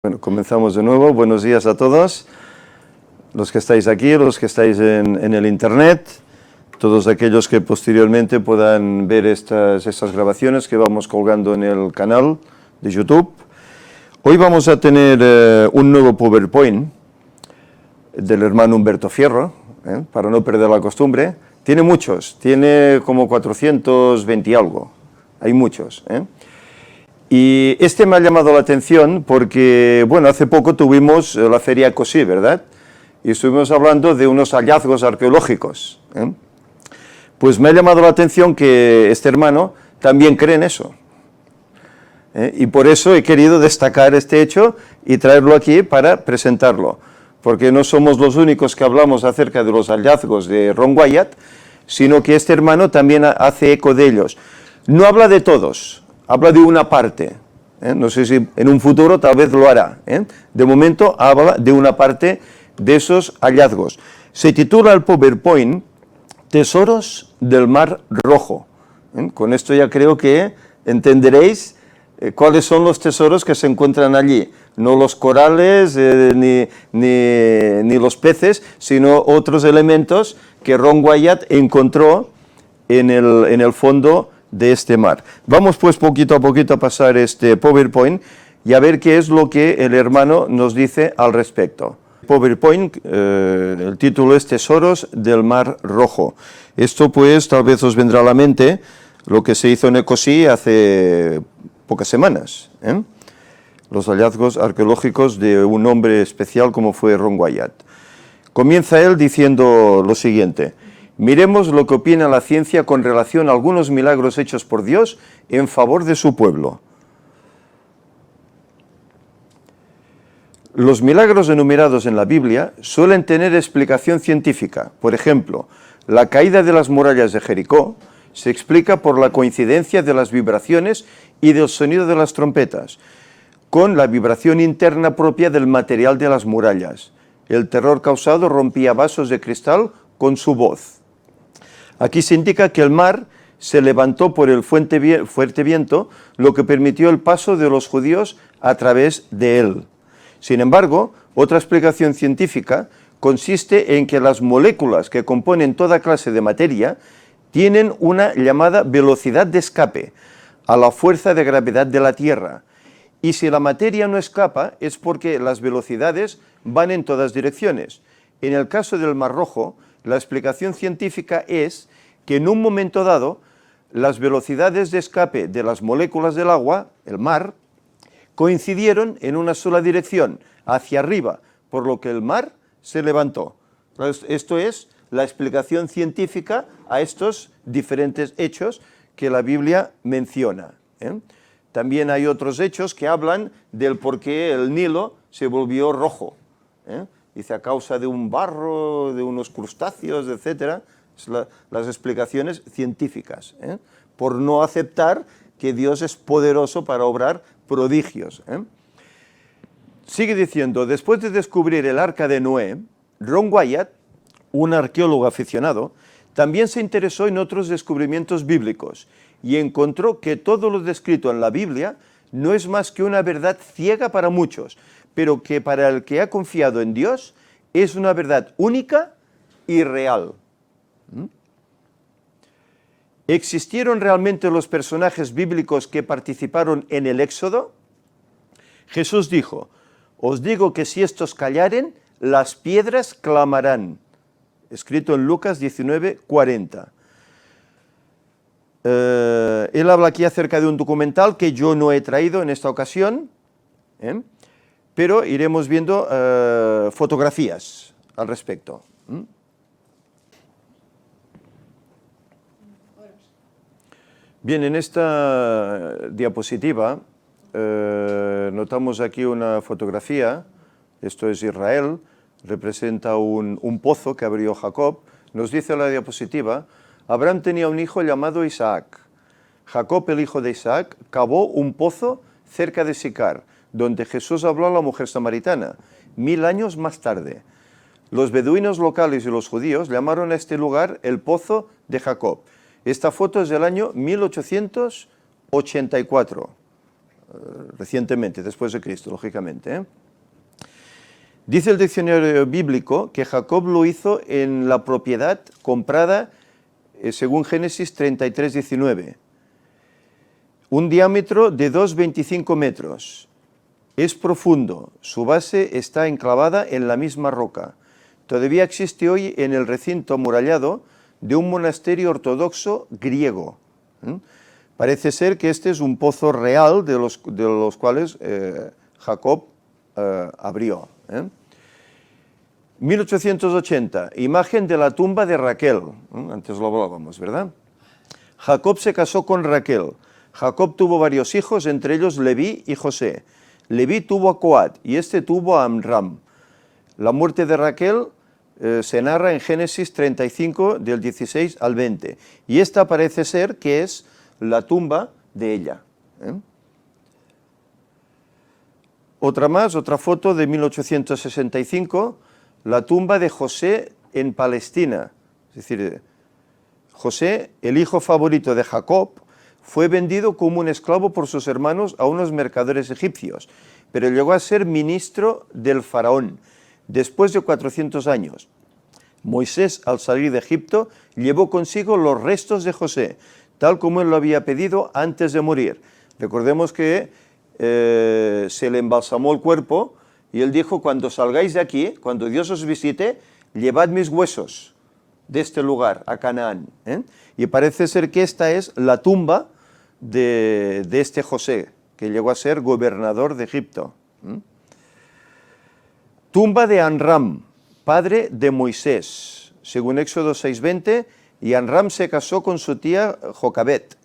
Bueno, comenzamos de nuevo. Buenos días a todos, los que estáis aquí, los que estáis en el internet, todos aquellos que posteriormente puedan ver estas grabaciones que vamos colgando en el canal de YouTube. Hoy vamos a tener un nuevo PowerPoint del hermano Humberto Fierro, para no perder la costumbre. Tiene muchos, tiene como 420 y algo, hay muchos. Y este me ha llamado la atención porque, bueno, hace poco tuvimos la Feria Cosí, ¿verdad? Y estuvimos hablando de unos hallazgos arqueológicos. Pues me ha llamado la atención que este hermano también cree en eso. Y por eso he querido destacar este hecho y traerlo aquí para presentarlo. Porque no somos los únicos que hablamos acerca de los hallazgos de Ron Wyatt, sino que este hermano también hace eco de ellos. No habla de todos. Habla de una parte, no sé si en un futuro tal vez lo hará. De momento habla de una parte de esos hallazgos. Se titula el PowerPoint Tesoros del Mar Rojo. Con esto ya creo que entenderéis cuáles son los tesoros que se encuentran allí. No los corales ni los peces, sino otros elementos que Ron Wyatt encontró en el fondo de este mar. Vamos pues poquito a poquito a pasar este PowerPoint y a ver qué es lo que el hermano nos dice al respecto. PowerPoint, el título es Tesoros del Mar Rojo. Esto pues tal vez os vendrá a la mente lo que se hizo en Ecosí hace pocas semanas. Los hallazgos arqueológicos de un hombre especial como fue Ron Wyatt. Comienza él diciendo lo siguiente: miremos lo que opina la ciencia con relación a algunos milagros hechos por Dios en favor de su pueblo. Los milagros enumerados en la Biblia suelen tener explicación científica. Por ejemplo, la caída de las murallas de Jericó se explica por la coincidencia de las vibraciones y del sonido de las trompetas, con la vibración interna propia del material de las murallas. El terror causado rompía vasos de cristal con su voz. Aquí se indica que el mar se levantó por el fuerte viento, lo que permitió el paso de los judíos a través de él. Sin embargo, otra explicación científica consiste en que las moléculas que componen toda clase de materia tienen una llamada velocidad de escape a la fuerza de gravedad de la Tierra. Y si la materia no escapa es porque las velocidades van en todas direcciones. En el caso del Mar Rojo, la explicación científica es que en un momento dado las velocidades de escape de las moléculas del agua, el mar, coincidieron en una sola dirección, hacia arriba, por lo que el mar se levantó. Esto es la explicación científica a estos diferentes hechos que la Biblia menciona. También hay otros hechos que hablan del por qué el Nilo se volvió rojo. Dice, a causa de un barro, de unos crustáceos, etcétera. Las explicaciones científicas, por no aceptar que Dios es poderoso para obrar prodigios. Sigue diciendo, después de descubrir el arca de Noé, Ron Wyatt, un arqueólogo aficionado, también se interesó en otros descubrimientos bíblicos y encontró que todo lo descrito en la Biblia no es más que una verdad ciega para muchos, pero que para el que ha confiado en Dios es una verdad única y real. ¿Existieron realmente los personajes bíblicos que participaron en el Éxodo? Jesús dijo, os digo que si estos callaren, las piedras clamarán. Escrito en Lucas 19:40. Él habla aquí acerca de un documental que yo no he traído en esta ocasión, pero iremos viendo fotografías al respecto. Bien, en esta diapositiva notamos aquí una fotografía. Esto es Israel, representa un pozo que abrió Jacob. Nos dice la diapositiva, Abraham tenía un hijo llamado Isaac. Jacob, el hijo de Isaac, cavó un pozo cerca de Sicar, donde Jesús habló a la mujer samaritana, 1000 años más tarde. Los beduinos locales y los judíos llamaron a este lugar el pozo de Jacob. Esta foto es del año 1884. recientemente, después de Cristo, lógicamente, ¿eh? Dice el diccionario bíblico que Jacob lo hizo en la propiedad comprada, según Génesis 33, 19. Un diámetro de 2,25 metros. Es profundo, su base está enclavada en la misma roca. Todavía existe hoy en el recinto amurallado de un monasterio ortodoxo griego. Parece ser que este es un pozo real de los cuales Jacob abrió. 1880, imagen de la tumba de Raquel. Antes lo hablábamos, ¿verdad? Jacob se casó con Raquel. Jacob tuvo varios hijos, entre ellos Leví y José. Leví tuvo a Coat y este tuvo a Amram. La muerte de Raquel se narra en Génesis 35, del 16 al 20. Y esta parece ser que es la tumba de ella. Otra foto de 1865, la tumba de José en Palestina. Es decir, José, el hijo favorito de Jacob, fue vendido como un esclavo por sus hermanos a unos mercaderes egipcios, pero llegó a ser ministro del faraón después de 400 años. Moisés, al salir de Egipto, llevó consigo los restos de José, tal como él lo había pedido antes de morir. Recordemos que se le embalsamó el cuerpo y él dijo: cuando salgáis de aquí, cuando Dios os visite, llevad mis huesos de este lugar a Canaán. Y parece ser que esta es la tumba de este José, que llegó a ser gobernador de Egipto. Tumba de Amram, padre de Moisés. Según Éxodo 6:20, y Amram se casó con su tía Jocabet,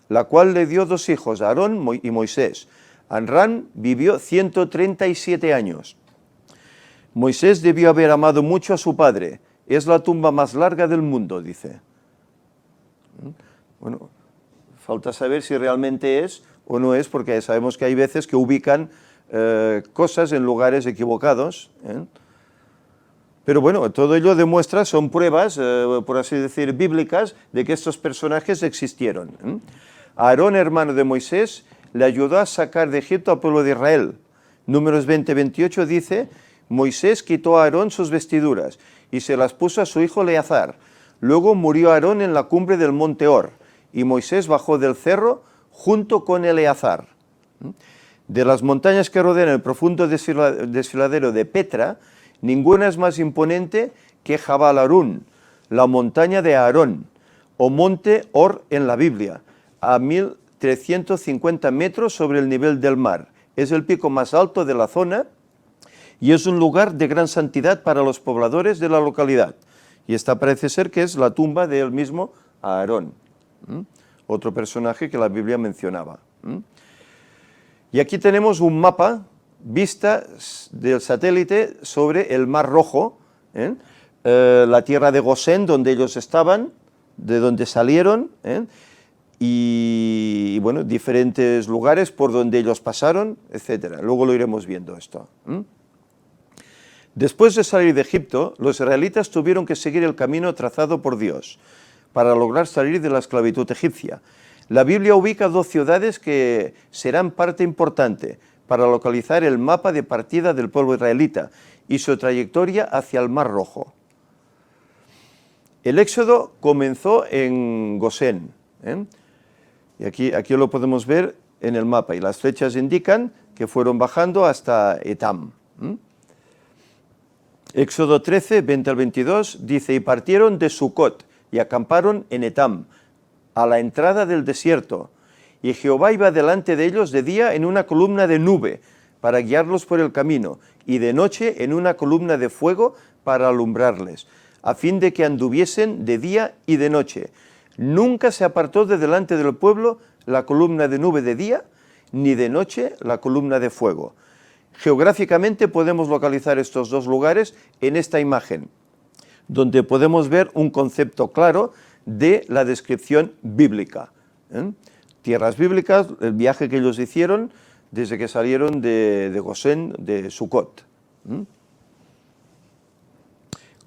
la cual le dio 2 hijos, Aarón y Moisés. Amram vivió 137 años. Moisés debió haber amado mucho a su padre. Es la tumba más larga del mundo, dice. Bueno, falta saber si realmente es o no es, porque sabemos que hay veces que ubican cosas en lugares equivocados. Pero bueno, todo ello demuestra, son pruebas, por así decir, bíblicas, de que estos personajes existieron. Aarón, hermano de Moisés, le ayudó a sacar de Egipto al pueblo de Israel. Números 20-28 dice: Moisés quitó a Aarón sus vestiduras y se las puso a su hijo Eleazar. Luego murió Aarón en la cumbre del monte Hor, y Moisés bajó del cerro junto con Eleazar. De las montañas que rodean el profundo desfiladero de Petra, ninguna es más imponente que Jabal Harún, la montaña de Aarón, o monte Hor en la Biblia, a 1350 metros sobre el nivel del mar. Es el pico más alto de la zona y es un lugar de gran santidad para los pobladores de la localidad. Y esta parece ser que es la tumba del mismo Aarón, otro personaje que la Biblia mencionaba. Y aquí tenemos un mapa, vista del satélite sobre el Mar Rojo, la tierra de Gosén, donde ellos estaban, de donde salieron, y bueno, diferentes lugares por donde ellos pasaron, etc. Luego lo iremos viendo esto. Después de salir de Egipto, los israelitas tuvieron que seguir el camino trazado por Dios para lograr salir de la esclavitud egipcia. La Biblia ubica 2 ciudades que serán parte importante para localizar el mapa de partida del pueblo israelita y su trayectoria hacia el Mar Rojo. El éxodo comenzó en Gosén, y aquí lo podemos ver en el mapa, y las flechas indican que fueron bajando hasta Etam. Éxodo 13, 20 al 22, dice: y partieron de Sucot y acamparon en Etam, a la entrada del desierto. Y Jehová iba delante de ellos de día en una columna de nube para guiarlos por el camino, y de noche en una columna de fuego para alumbrarles, a fin de que anduviesen de día y de noche. Nunca se apartó de delante del pueblo la columna de nube de día, ni de noche la columna de fuego. Geográficamente podemos localizar estos 2 lugares en esta imagen, donde podemos ver un concepto claro de la descripción bíblica. Tierras bíblicas, el viaje que ellos hicieron desde que salieron de Gosén, de Sucot.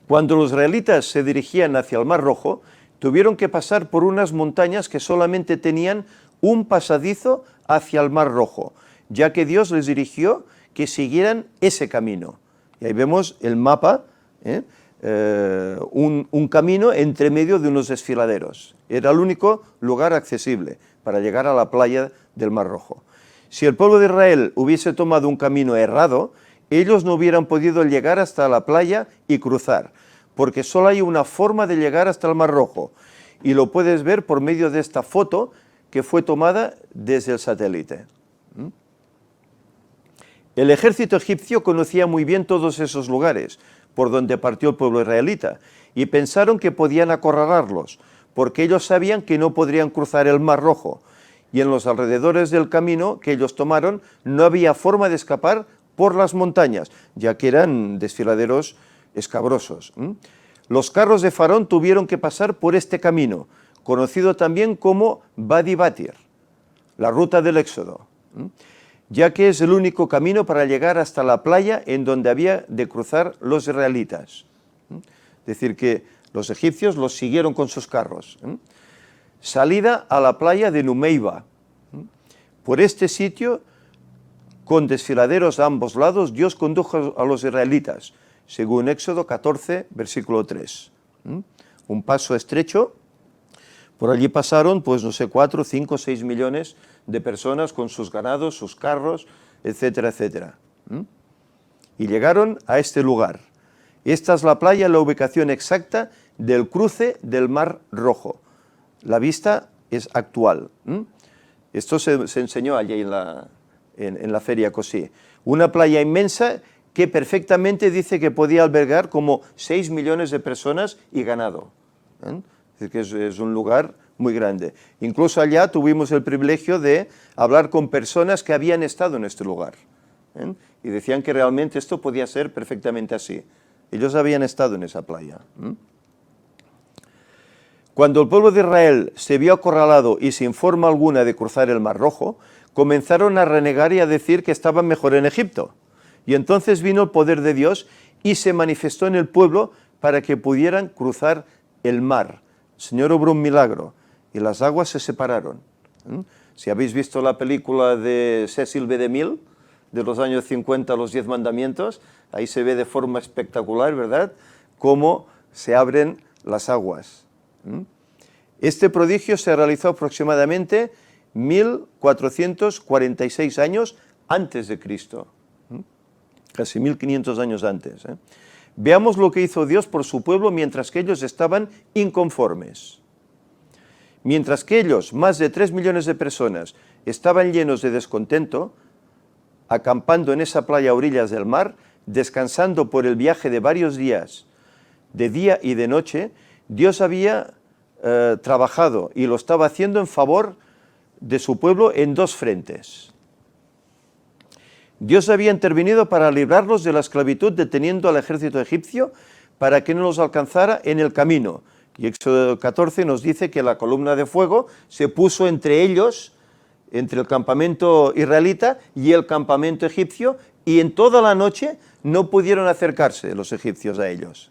Cuando los israelitas se dirigían hacia el Mar Rojo, tuvieron que pasar por unas montañas que solamente tenían un pasadizo hacia el Mar Rojo. ya que Dios les dirigió que siguieran ese camino. Y ahí vemos el mapa, un camino entre medio de unos desfiladeros. Era el único lugar accesible para llegar a la playa del Mar Rojo. Si el pueblo de Israel hubiese tomado un camino errado, ellos no hubieran podido llegar hasta la playa y cruzar, porque solo hay una forma de llegar hasta el Mar Rojo, y lo puedes ver por medio de esta foto que fue tomada desde el satélite. El ejército egipcio conocía muy bien todos esos lugares por donde partió el pueblo israelita, y pensaron que podían acorralarlos, porque ellos sabían que no podrían cruzar el Mar Rojo, y en los alrededores del camino que ellos tomaron no había forma de escapar por las montañas, ya que eran desfiladeros escabrosos. Los carros de Faraón tuvieron que pasar por este camino, conocido también como Wadi Batir, la ruta del Éxodo, ya que es el único camino para llegar hasta la playa en donde había de cruzar los israelitas. Es decir, que los egipcios los siguieron con sus carros. Salida a la playa de Numeiba. Por este sitio, con desfiladeros a ambos lados, Dios condujo a los israelitas, según Éxodo 14, versículo 3. Un paso estrecho. Por allí pasaron, pues no sé, 4, 5, 6 millones de personas con sus ganados, sus carros, etcétera, etcétera. Y llegaron a este lugar. Esta es la playa, la ubicación exacta del cruce del Mar Rojo. La vista es actual. Esto se enseñó allí en la feria Cosí. Una playa inmensa que perfectamente dice que podía albergar como 6 millones de personas y ganado. Es decir, que es un lugar muy grande. Incluso allá tuvimos el privilegio de hablar con personas que habían estado en este lugar. Y decían que realmente esto podía ser perfectamente así. Ellos habían estado en esa playa. Cuando el pueblo de Israel se vio acorralado y sin forma alguna de cruzar el Mar Rojo, comenzaron a renegar y a decir que estaban mejor en Egipto. Y entonces vino el poder de Dios y se manifestó en el pueblo para que pudieran cruzar el mar. El Señor obró un milagro y las aguas se separaron. Si habéis visto la película de Cecil B. DeMille, de los años 50, Los 10 Mandamientos, ahí se ve de forma espectacular, ¿verdad?, cómo se abren las aguas. Este prodigio se realizó aproximadamente 1446 años antes de Cristo, casi 1500 años antes. Veamos lo que hizo Dios por su pueblo mientras que ellos estaban inconformes. Mientras que ellos, más de 3 millones de personas, estaban llenos de descontento, acampando en esa playa a orillas del mar, descansando por el viaje de varios días, de día y de noche, Dios había trabajado y lo estaba haciendo en favor de su pueblo en dos frentes. Dios había intervenido para librarlos de la esclavitud, deteniendo al ejército egipcio para que no los alcanzara en el camino. Y Éxodo 14 nos dice que la columna de fuego se puso entre ellos, entre el campamento israelita y el campamento egipcio, y en toda la noche no pudieron acercarse los egipcios a ellos.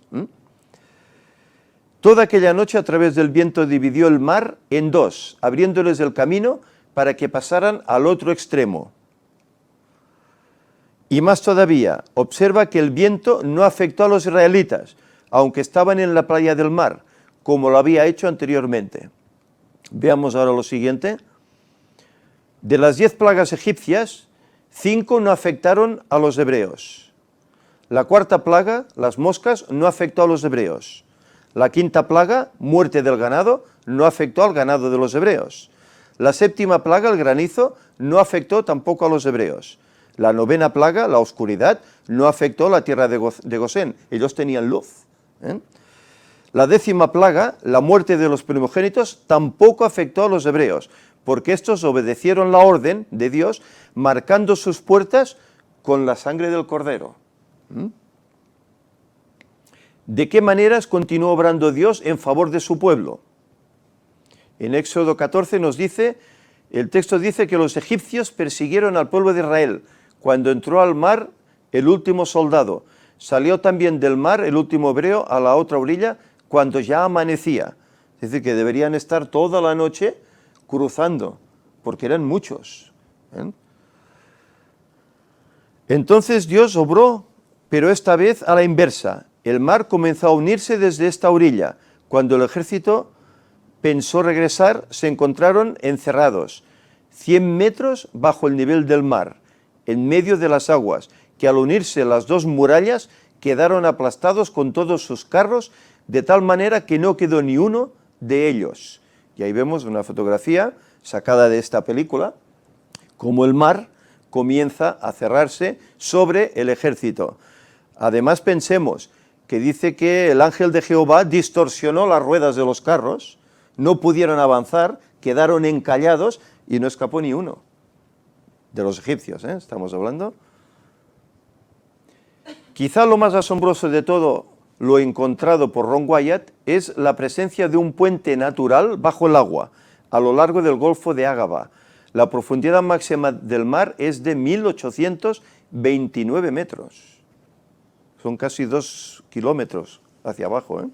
Toda aquella noche a través del viento dividió el mar en dos, abriéndoles el camino para que pasaran al otro extremo. Y más todavía, observa que el viento no afectó a los israelitas, aunque estaban en la playa del mar, como lo había hecho anteriormente. Veamos ahora lo siguiente. De las 10 plagas egipcias, 5 no afectaron a los hebreos. La cuarta plaga, las moscas, no afectó a los hebreos. La quinta plaga, muerte del ganado, no afectó al ganado de los hebreos. La séptima plaga, el granizo, no afectó tampoco a los hebreos. La novena plaga, la oscuridad, no afectó a la tierra de Gosén. Ellos tenían luz. La 10ª plaga, la muerte de los primogénitos, tampoco afectó a los hebreos, porque estos obedecieron la orden de Dios, marcando sus puertas con la sangre del cordero. ¿De qué maneras continuó obrando Dios en favor de su pueblo? En Éxodo 14 nos dice, el texto dice que los egipcios persiguieron al pueblo de Israel. Cuando entró al mar el último soldado, salió también del mar el último hebreo a la otra orilla cuando ya amanecía. Es decir, que deberían estar toda la noche cruzando, porque eran muchos. Entonces Dios obró, pero esta vez a la inversa. El mar comenzó a unirse desde esta orilla. Cuando el ejército pensó regresar, se encontraron encerrados, 100 metros bajo el nivel del mar, en medio de las aguas, que al unirse las dos murallas quedaron aplastados con todos sus carros, de tal manera que no quedó ni uno de ellos. Y ahí vemos una fotografía sacada de esta película, como el mar comienza a cerrarse sobre el ejército. Además pensemos que dice que el ángel de Jehová distorsionó las ruedas de los carros, no pudieron avanzar, quedaron encallados y no escapó ni uno de los egipcios, estamos hablando. Quizá lo más asombroso de todo lo encontrado por Ron Wyatt es la presencia de un puente natural bajo el agua, a lo largo del Golfo de Ágaba. La profundidad máxima del mar es de 1829 metros. Son casi 2 kilómetros hacia abajo.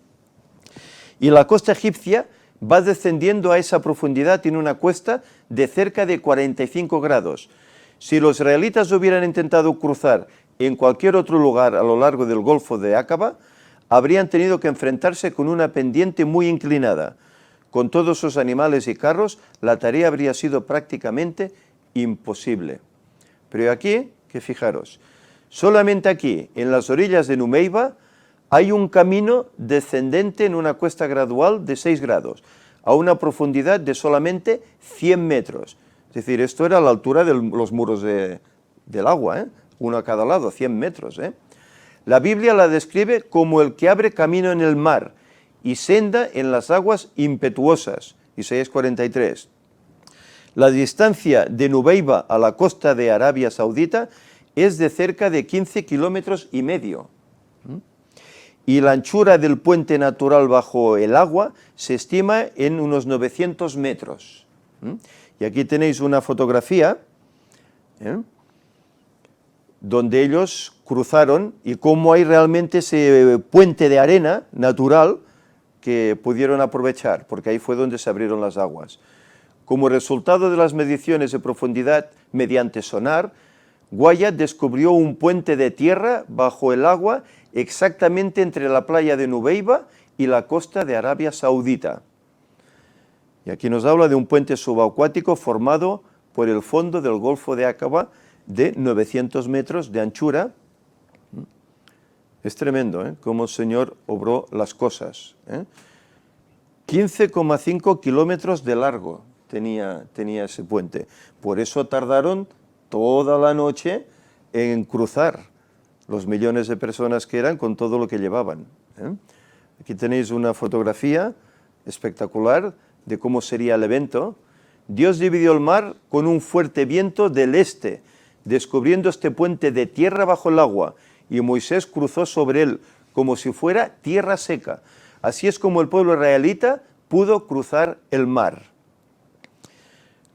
Y la costa egipcia va descendiendo a esa profundidad, tiene una cuesta de cerca de 45 grados. Si los israelitas hubieran intentado cruzar en cualquier otro lugar a lo largo del Golfo de Ágaba, habrían tenido que enfrentarse con una pendiente muy inclinada. Con todos sus animales y carros, la tarea habría sido prácticamente imposible. Pero aquí, que fijaros, solamente aquí, en las orillas de Numeiba, hay un camino descendente en una cuesta gradual de 6 grados, a una profundidad de solamente 100 metros. Es decir, esto era a la altura de los muros del agua, uno a cada lado, 100 metros. La Biblia la describe como el que abre camino en el mar y senda en las aguas impetuosas, Isaías 43. La distancia de Nubeiba a la costa de Arabia Saudita es de cerca de 15 kilómetros y medio. Y la anchura del puente natural bajo el agua se estima en unos 900 metros. Y aquí tenéis una fotografía donde ellos cruzaron y cómo hay realmente ese puente de arena natural que pudieron aprovechar, porque ahí fue donde se abrieron las aguas. Como resultado de las mediciones de profundidad mediante sonar, Wyatt descubrió un puente de tierra bajo el agua exactamente entre la playa de Nubeiba y la costa de Arabia Saudita. Y aquí nos habla de un puente subacuático formado por el fondo del Golfo de Ágaba de 900 metros de anchura. Es tremendo, cómo el Señor obró las cosas. 15,5 kilómetros de largo tenía ese puente. Por eso tardaron toda la noche en cruzar los millones de personas que eran con todo lo que llevaban. Aquí tenéis una fotografía espectacular de cómo sería el evento. Dios dividió el mar con un fuerte viento del este, descubriendo este puente de tierra bajo el agua, y Moisés cruzó sobre él como si fuera tierra seca. Así es como el pueblo israelita pudo cruzar el mar.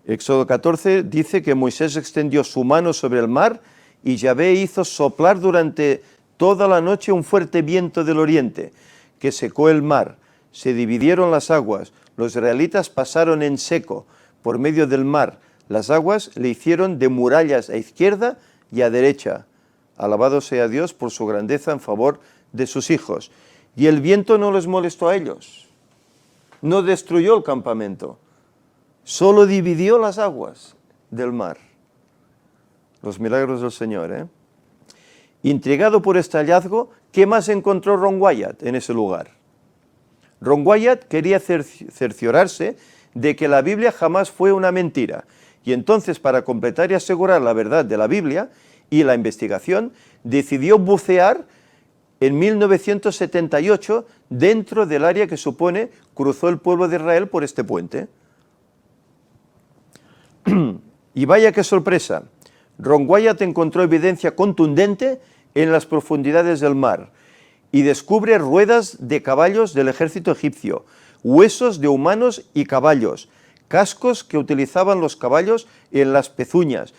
Éxodo 14 dice que Moisés extendió su mano sobre el mar y Yahvé hizo soplar durante toda la noche un fuerte viento del oriente, que secó el mar. Se dividieron las aguas, los israelitas pasaron en seco por medio del mar. Las aguas le hicieron de murallas a izquierda y a derecha. Alabado sea Dios por su grandeza en favor de sus hijos. Y el viento no les molestó a ellos, no destruyó el campamento, solo dividió las aguas del mar. Los milagros del Señor. Intrigado por este hallazgo, ¿qué más encontró Ron Wyatt en ese lugar? Ron Wyatt quería cerciorarse de que la Biblia jamás fue una mentira, y entonces, para completar y asegurar la verdad de la Biblia y la investigación, decidió bucear en 1978 dentro del área que supone cruzó el pueblo de Israel por este puente. Y vaya qué sorpresa, Ron Wyatt encontró evidencia contundente en las profundidades del mar y descubre ruedas de caballos del ejército egipcio, huesos de humanos y caballos, cascos que utilizaban los caballos en las pezuñas.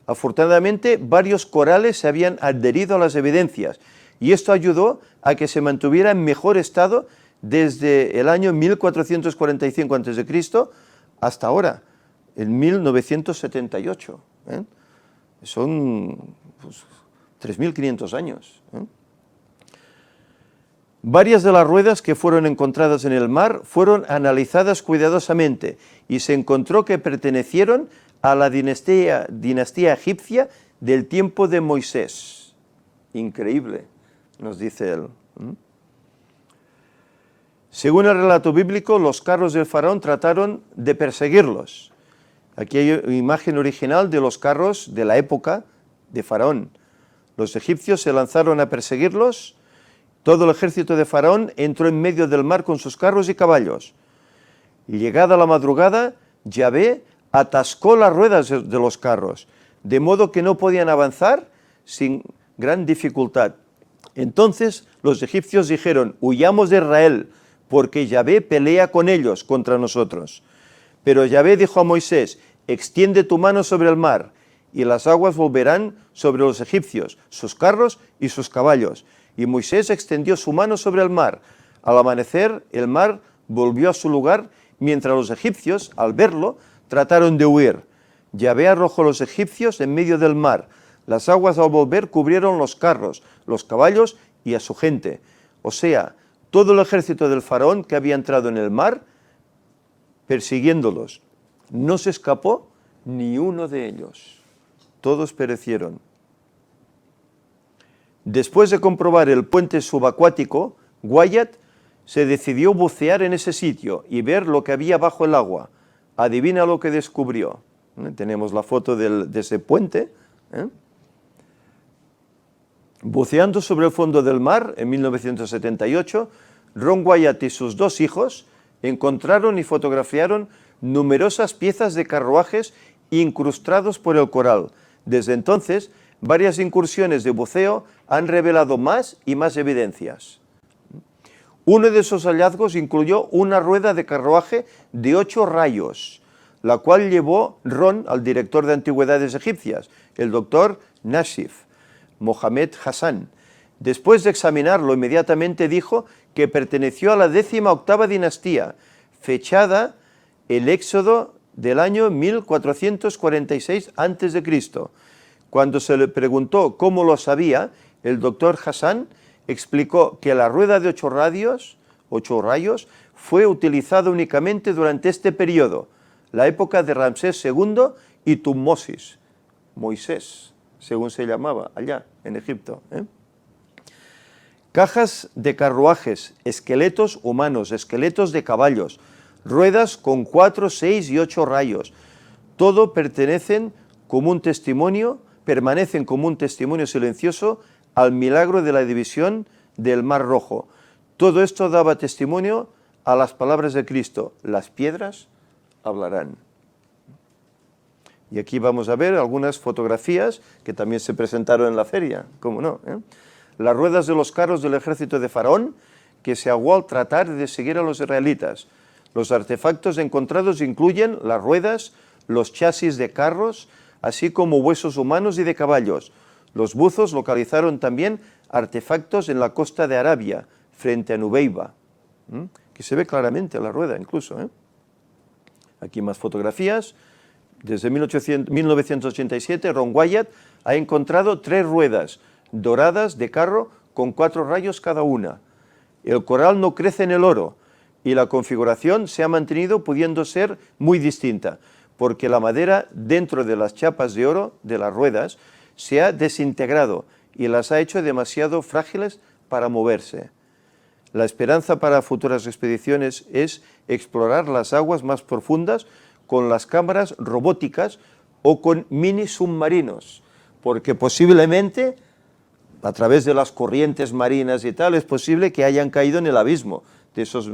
Afortunadamente, varios corales se habían adherido a las evidencias y esto ayudó a que se mantuviera en mejor estado desde el año 1445 a.C. hasta ahora, en 1978. Son 3.500 años. Varias de las ruedas que fueron encontradas en el mar fueron analizadas cuidadosamente y se encontró que pertenecieron a la dinastía egipcia del tiempo de Moisés. Increíble, nos dice él. Según el relato bíblico, los carros del faraón trataron de perseguirlos. Aquí hay una imagen original de los carros de la época de faraón. Los egipcios se lanzaron a perseguirlos. Todo el ejército de Faraón entró en medio del mar con sus carros y caballos. Y llegada la madrugada, Yahvé atascó las ruedas de los carros, de modo que no podían avanzar sin gran dificultad. Entonces los egipcios dijeron: huyamos de Israel, porque Yahvé pelea con ellos contra nosotros. Pero Yahvé dijo a Moisés: extiende tu mano sobre el mar, y las aguas volverán sobre los egipcios, sus carros y sus caballos. Y Moisés extendió su mano sobre el mar. Al amanecer, el mar volvió a su lugar, mientras los egipcios, al verlo, trataron de huir. Yahvé arrojó a los egipcios en medio del mar. Las aguas al volver cubrieron los carros, los caballos y a su gente. O sea, todo el ejército del faraón que había entrado en el mar, persiguiéndolos. No se escapó ni uno de ellos. Todos perecieron. Después de comprobar el puente subacuático, Wyatt se decidió bucear en ese sitio y ver lo que había bajo el agua. Adivina lo que descubrió. Tenemos la foto de ese puente. Buceando sobre el fondo del mar en 1978, Ron Wyatt y sus dos hijos encontraron y fotografiaron numerosas piezas de carruajes incrustados por el coral. Desde entonces, varias incursiones de buceo han revelado más y más evidencias. Uno de esos hallazgos incluyó una rueda de carruaje de 8 rayos, la cual llevó Ron al director de antigüedades egipcias, el doctor Nashif Mohamed Hassan. Después de examinarlo, inmediatamente dijo que perteneció a la 18ª dinastía, fechada el Éxodo del año 1446 a.C. Cuando se le preguntó cómo lo sabía, el doctor Hassan explicó que la rueda de 8 rayos, fue utilizada únicamente durante este periodo, la época de Ramsés II y Tutmosis, Moisés, según se llamaba allá en Egipto. Cajas de carruajes, esqueletos humanos, esqueletos de caballos, ruedas con 4, 6 y 8 rayos, todo permanecen como un testimonio silencioso al milagro de la división del Mar Rojo. Todo esto daba testimonio a las palabras de Cristo: las piedras hablarán. Y aquí vamos a ver algunas fotografías que también se presentaron en la feria, ¿cómo no? Las ruedas de los carros del ejército de Faraón, que se aguó al tratar de seguir a los israelitas. Los artefactos encontrados incluyen las ruedas, los chasis de carros, así como huesos humanos y de caballos. Los buzos localizaron también artefactos en la costa de Arabia, frente a Nubeiba, que se ve claramente la rueda incluso. Aquí más fotografías. Desde 1987, Ron Wyatt ha encontrado 3 ruedas doradas de carro con 4 rayos cada una. El coral no crece en el oro y la configuración se ha mantenido, pudiendo ser muy distinta, porque la madera dentro de las chapas de oro de las ruedas se ha desintegrado y las ha hecho demasiado frágiles para moverse. La esperanza para futuras expediciones es explorar las aguas más profundas con las cámaras robóticas o con mini submarinos, porque posiblemente, a través de las corrientes marinas y tal, es posible que hayan caído en el abismo de esos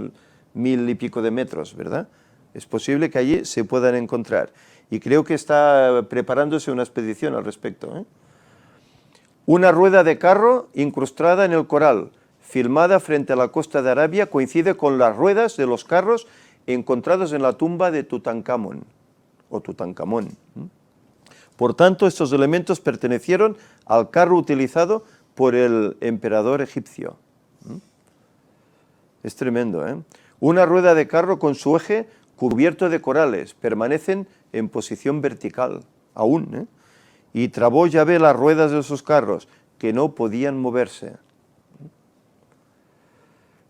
1000 y pico de metros, ¿verdad? Es posible que allí se puedan encontrar. Y creo que está preparándose una expedición al respecto. Una rueda de carro incrustada en el coral, filmada frente a la costa de Arabia, coincide con las ruedas de los carros encontrados en la tumba de Tutankamón, o Tutankamón. Por tanto, estos elementos pertenecieron al carro utilizado por el emperador egipcio. Es tremendo, ¿eh? Una rueda de carro con su eje cubierto de corales, permanecen en posición vertical, aún, ¿eh? Y trabó Yahvé las ruedas de sus carros, que no podían moverse.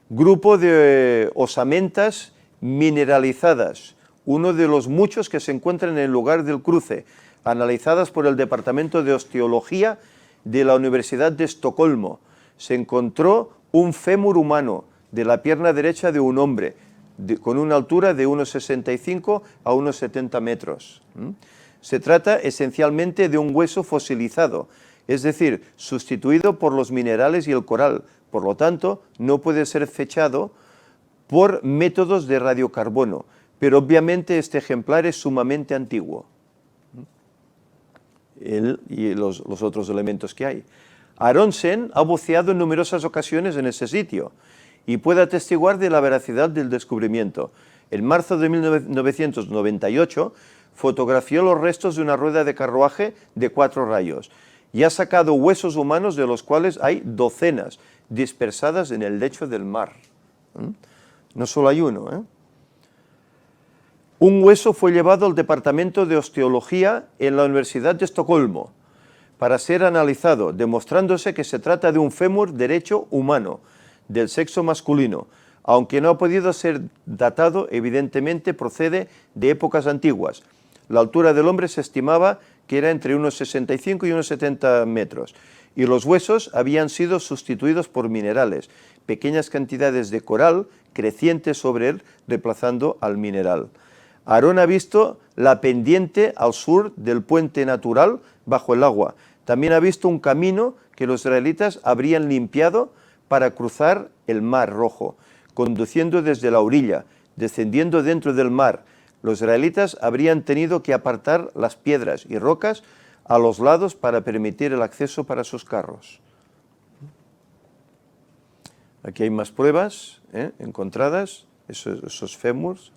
Grupo de osamentas mineralizadas, uno de los muchos que se encuentran en el lugar del cruce, analizadas por el Departamento de Osteología de la Universidad de Estocolmo. Se encontró un fémur humano de la pierna derecha de un hombre, con una altura de unos 65 a unos 70 metros. Se trata esencialmente de un hueso fosilizado, es decir, sustituido por los minerales y el coral. Por lo tanto, no puede ser fechado por métodos de radiocarbono, pero obviamente este ejemplar es sumamente antiguo. Él y los otros elementos que hay. Aronsen ha buceado en numerosas ocasiones en ese sitio y puede atestiguar de la veracidad del descubrimiento. En marzo de 1998 fotografió los restos de una rueda de carruaje de 4 rayos y ha sacado huesos humanos de los cuales hay docenas dispersadas en el lecho del mar. No solo hay uno, ¿eh? Un hueso fue llevado al Departamento de Osteología en la Universidad de Estocolmo para ser analizado, demostrándose que se trata de un fémur derecho humano, del sexo masculino. Aunque no ha podido ser datado, evidentemente procede de épocas antiguas. La altura del hombre se estimaba que era entre unos 65 y unos 70 metros, y los huesos habían sido sustituidos por minerales, pequeñas cantidades de coral crecientes sobre él, reemplazando al mineral. Aarón ha visto la pendiente al sur del puente natural bajo el agua. También ha visto un camino que los israelitas habrían limpiado para cruzar el Mar Rojo, conduciendo desde la orilla, descendiendo dentro del mar. Los israelitas habrían tenido que apartar las piedras y rocas a los lados para permitir el acceso para sus carros. Aquí hay más pruebas encontradas, esos fémurs.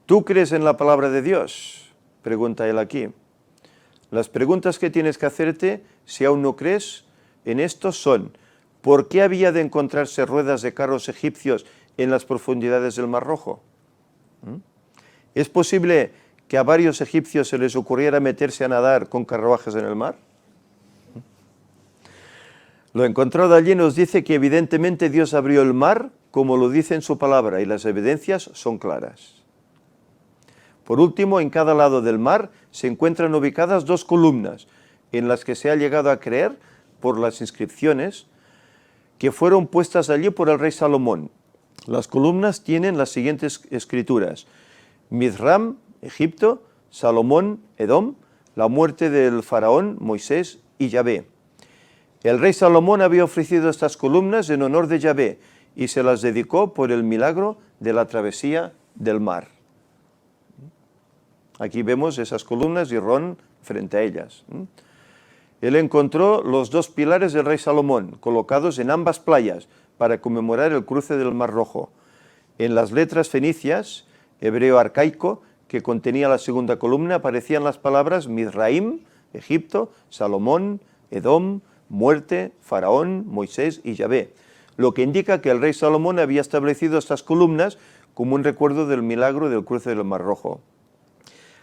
¿Tú crees en la palabra de Dios? Pregunta él aquí. Las preguntas que tienes que hacerte, si aún no crees en esto, son: ¿por qué había de encontrarse ruedas de carros egipcios en las profundidades del Mar Rojo? ¿Es posible que a varios egipcios se les ocurriera meterse a nadar con carruajes en el mar? Lo encontrado allí nos dice que evidentemente Dios abrió el mar, como lo dice en su palabra, y las evidencias son claras. Por último, en cada lado del mar se encuentran ubicadas 2 columnas, en las que se ha llegado a creer, por las inscripciones, que fueron puestas allí por el rey Salomón. Las columnas tienen las siguientes escrituras: Mizram, Egipto; Salomón, Edom; la muerte del faraón, Moisés y Yahvé. El rey Salomón había ofrecido estas columnas en honor de Yahvé y se las dedicó por el milagro de la travesía del mar. Aquí vemos esas columnas y Ron frente a ellas. Él encontró los 2 pilares del rey Salomón, colocados en ambas playas, para conmemorar el cruce del Mar Rojo. En las letras fenicias, hebreo arcaico, que contenía la segunda columna, aparecían las palabras Mizraim, Egipto; Salomón, Edom; muerte, faraón, Moisés y Yahvé, lo que indica que el rey Salomón había establecido estas columnas como un recuerdo del milagro del cruce del Mar Rojo.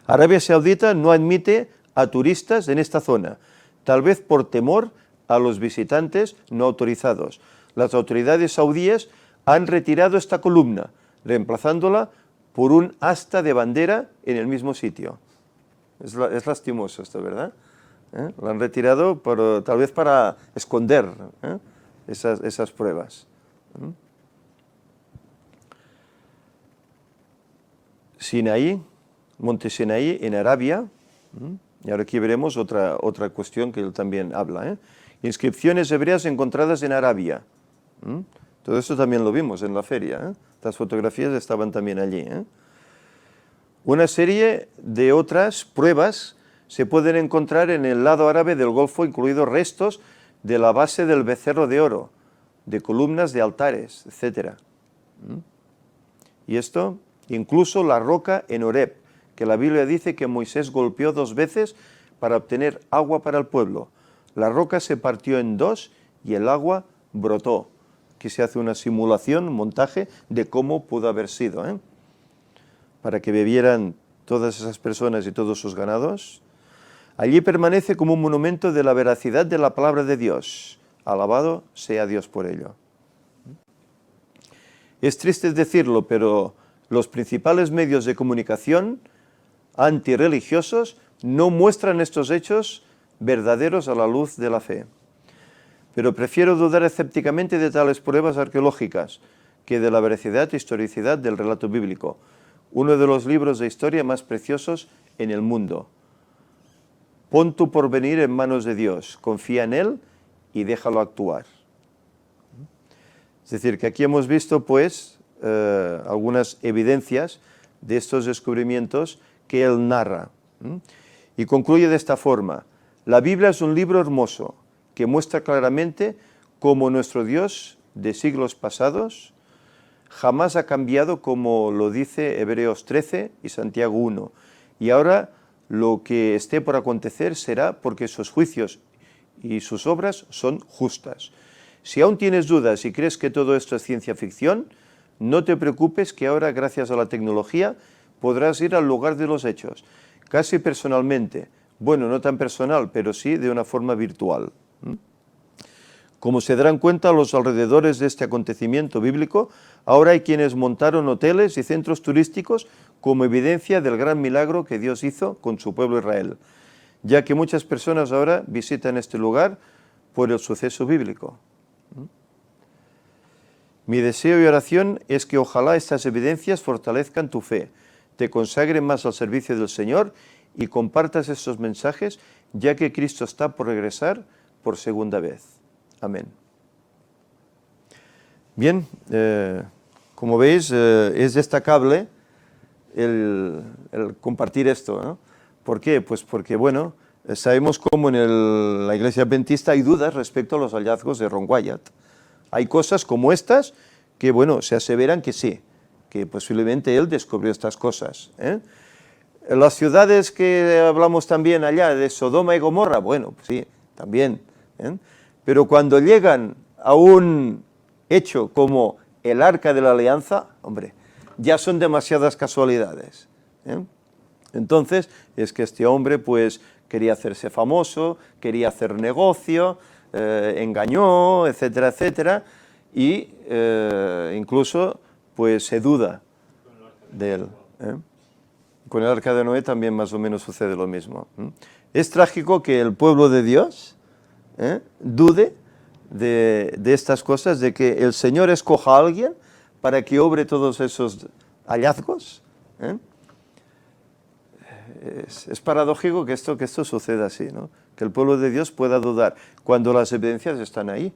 Arabia Saudita no admite a turistas en esta zona, tal vez por temor a los visitantes no autorizados. Las autoridades saudíes han retirado esta columna, reemplazándola por un asta de bandera en el mismo sitio. Es lastimoso esto, ¿verdad? Lo han retirado tal vez para esconder esas pruebas. Sinaí, Monte Sinaí en Arabia, y ahora aquí veremos otra cuestión que él también habla. Inscripciones hebreas encontradas en Arabia. Todo esto también lo vimos en la feria. Estas fotografías estaban también allí. Una serie de otras pruebas se pueden encontrar en el lado árabe del Golfo, incluidos restos de la base del becerro de oro, de columnas de altares, etc. Y esto, incluso la roca en Horeb, que la Biblia dice que Moisés golpeó 2 veces para obtener agua para el pueblo. La roca se partió en 2 y el agua brotó. Aquí se hace una simulación, un montaje de cómo pudo haber sido, para que bebieran todas esas personas y todos sus ganados. Allí permanece como un monumento de la veracidad de la palabra de Dios. Alabado sea Dios por ello. Es triste decirlo, pero los principales medios de comunicación antirreligiosos no muestran estos hechos verdaderos a la luz de la fe. Pero prefiero dudar escépticamente de tales pruebas arqueológicas que de la veracidad e historicidad del relato bíblico, uno de los libros de historia más preciosos en el mundo. Pon tu porvenir en manos de Dios, confía en Él y déjalo actuar. Es decir, que aquí hemos visto pues algunas evidencias de estos descubrimientos que Él narra. Y concluye de esta forma: la Biblia es un libro hermoso que muestra claramente cómo nuestro Dios de siglos pasados jamás ha cambiado, como lo dice Hebreos 13 y Santiago 1. Y ahora lo que esté por acontecer será porque sus juicios y sus obras son justas. Si aún tienes dudas y crees que todo esto es ciencia ficción, no te preocupes, que ahora, gracias a la tecnología, podrás ir al lugar de los hechos, casi personalmente. Bueno, no tan personal, pero sí de una forma virtual. Como se darán cuenta, a los alrededores de este acontecimiento bíblico, ahora hay quienes montaron hoteles y centros turísticos como evidencia del gran milagro que Dios hizo con su pueblo Israel, ya que muchas personas ahora visitan este lugar por el suceso bíblico. Mi deseo y oración es que ojalá estas evidencias fortalezcan tu fe, te consagren más al servicio del Señor y compartas estos mensajes, ya que Cristo está por regresar por segunda vez. Amén. Bien, como veis, es destacable el compartir esto, ¿no? ¿Por qué? Pues porque, bueno, sabemos cómo en la Iglesia Adventista hay dudas respecto a los hallazgos de Ron Wyatt. Hay cosas como estas que, bueno, se aseveran que sí, que posiblemente él descubrió estas cosas. Las ciudades que hablamos también allá, de Sodoma y Gomorra, bueno, pues sí, también. Pero cuando llegan a un hecho como el Arca de la Alianza, hombre, ya son demasiadas casualidades. Entonces, es que este hombre, pues, quería hacerse famoso, quería hacer negocio, engañó, etcétera, etcétera, y incluso, pues, se duda de él. Con el Arca de Noé también más o menos sucede lo mismo. Es trágico que el pueblo de Dios dude de estas cosas, de que el Señor escoja a alguien para que obre todos esos hallazgos. Es paradójico que esto suceda así, ¿no? Que el pueblo de Dios pueda dudar cuando las evidencias están ahí.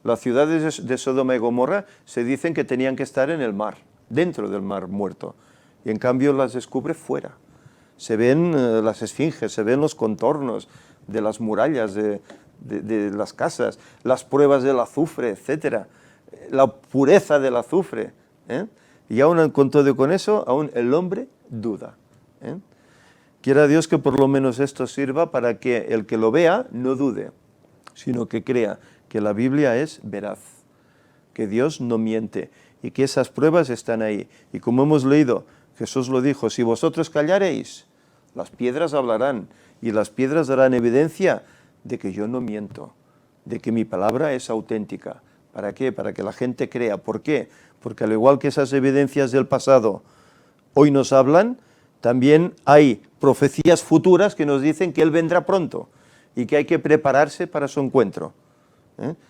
Las ciudades de Sodoma y Gomorra se dicen que tenían que estar en el mar, dentro del mar muerto, y en cambio las descubre fuera. Se ven las esfinges, se ven los contornos de las murallas de las casas, las pruebas del azufre, etcétera, la pureza del azufre. Y aún con todo con eso, aún el hombre duda. Quiera Dios que por lo menos esto sirva para que el que lo vea no dude, sino que crea que la Biblia es veraz, que Dios no miente y que esas pruebas están ahí. Y como hemos leído, Jesús lo dijo: si vosotros callareis, las piedras hablarán y las piedras darán evidencia de que yo no miento, de que mi palabra es auténtica. ¿Para qué? Para que la gente crea. ¿Por qué? Porque al igual que esas evidencias del pasado hoy nos hablan, también hay profecías futuras que nos dicen que Él vendrá pronto y que hay que prepararse para su encuentro.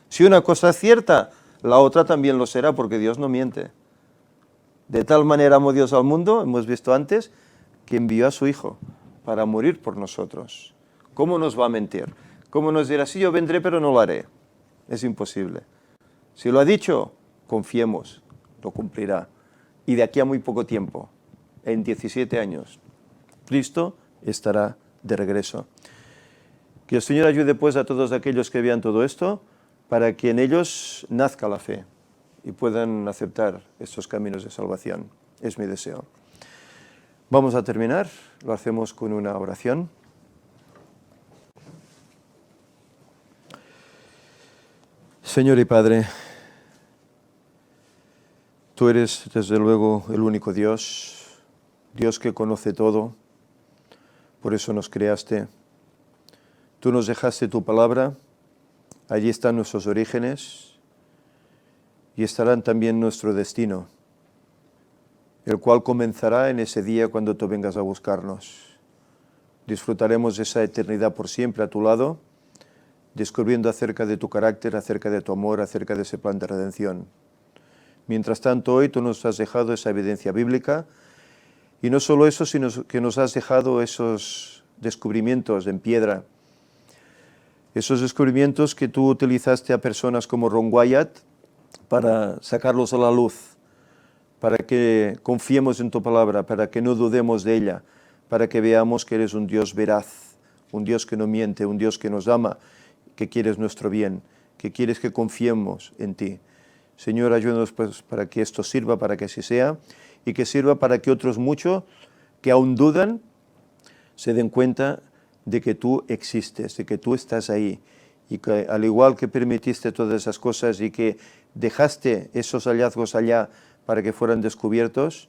Si una cosa es cierta, la otra también lo será, porque Dios no miente. De tal manera amó Dios al mundo, hemos visto antes, que envió a su Hijo para morir por nosotros. ¿Cómo nos va a mentir? ¿Cómo nos dirá, sí, yo vendré, pero no lo haré? Es imposible. Si lo ha dicho, confiemos, lo cumplirá. Y de aquí a muy poco tiempo, en 17 años, Cristo estará de regreso. Que el Señor ayude pues a todos aquellos que vean todo esto, para que en ellos nazca la fe y puedan aceptar estos caminos de salvación. Es mi deseo. Vamos a terminar, lo hacemos con una oración. Señor y Padre, tú eres desde luego el único Dios, Dios que conoce todo. por eso nos creaste. Tú nos dejaste tu palabra, allí están nuestros orígenes y estarán también nuestro destino, el cual comenzará en ese día cuando tú vengas a buscarnos. Disfrutaremos de esa eternidad por siempre a tu lado, descubriendo acerca de tu carácter, acerca de tu amor, acerca de ese plan de redención. Mientras tanto, hoy tú nos has dejado esa evidencia bíblica, y no solo eso, sino que nos has dejado esos descubrimientos en piedra, esos descubrimientos que tú utilizaste a personas como Ron Wyatt para sacarlos a la luz, para que confiemos en tu palabra, para que no dudemos de ella, para que veamos que eres un Dios veraz, un Dios que no miente, un Dios que nos ama, que quieres nuestro bien, que quieres que confiemos en ti. Señor, ayúdanos pues para que esto sirva, para que así sea, y que sirva para que otros muchos que aún dudan se den cuenta de que tú existes, de que tú estás ahí, y que al igual que permitiste todas esas cosas y que dejaste esos hallazgos allá para que fueran descubiertos,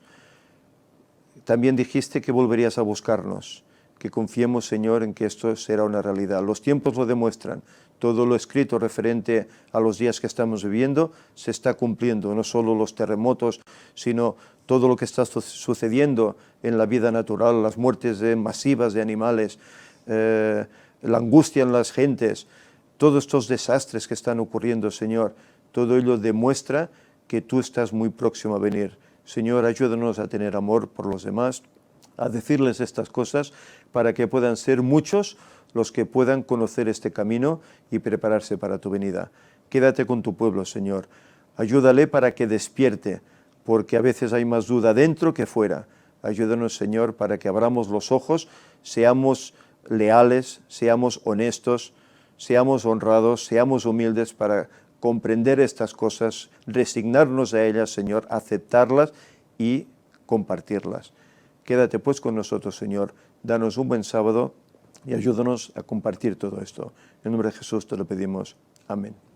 también dijiste que volverías a buscarnos, que confiemos, Señor, en que esto será una realidad. Los tiempos lo demuestran. Todo lo escrito referente a los días que estamos viviendo se está cumpliendo, no solo los terremotos, sino todo lo que está sucediendo en la vida natural, las muertes masivas de animales, la angustia en las gentes, todos estos desastres que están ocurriendo, Señor, todo ello demuestra que tú estás muy próximo a venir. Señor, ayúdanos a tener amor por los demás, a decirles estas cosas para que puedan ser muchos los que puedan conocer este camino y prepararse para tu venida. Quédate con tu pueblo, Señor. Ayúdale para que despierte, porque a veces hay más duda dentro que fuera. Ayúdanos, Señor, para que abramos los ojos, seamos leales, seamos honestos, seamos honrados, seamos humildes para comprender estas cosas, resignarnos a ellas, Señor, aceptarlas y compartirlas. Quédate pues con nosotros, Señor. Danos un buen sábado y ayúdanos a compartir todo esto. En el nombre de Jesús te lo pedimos. Amén.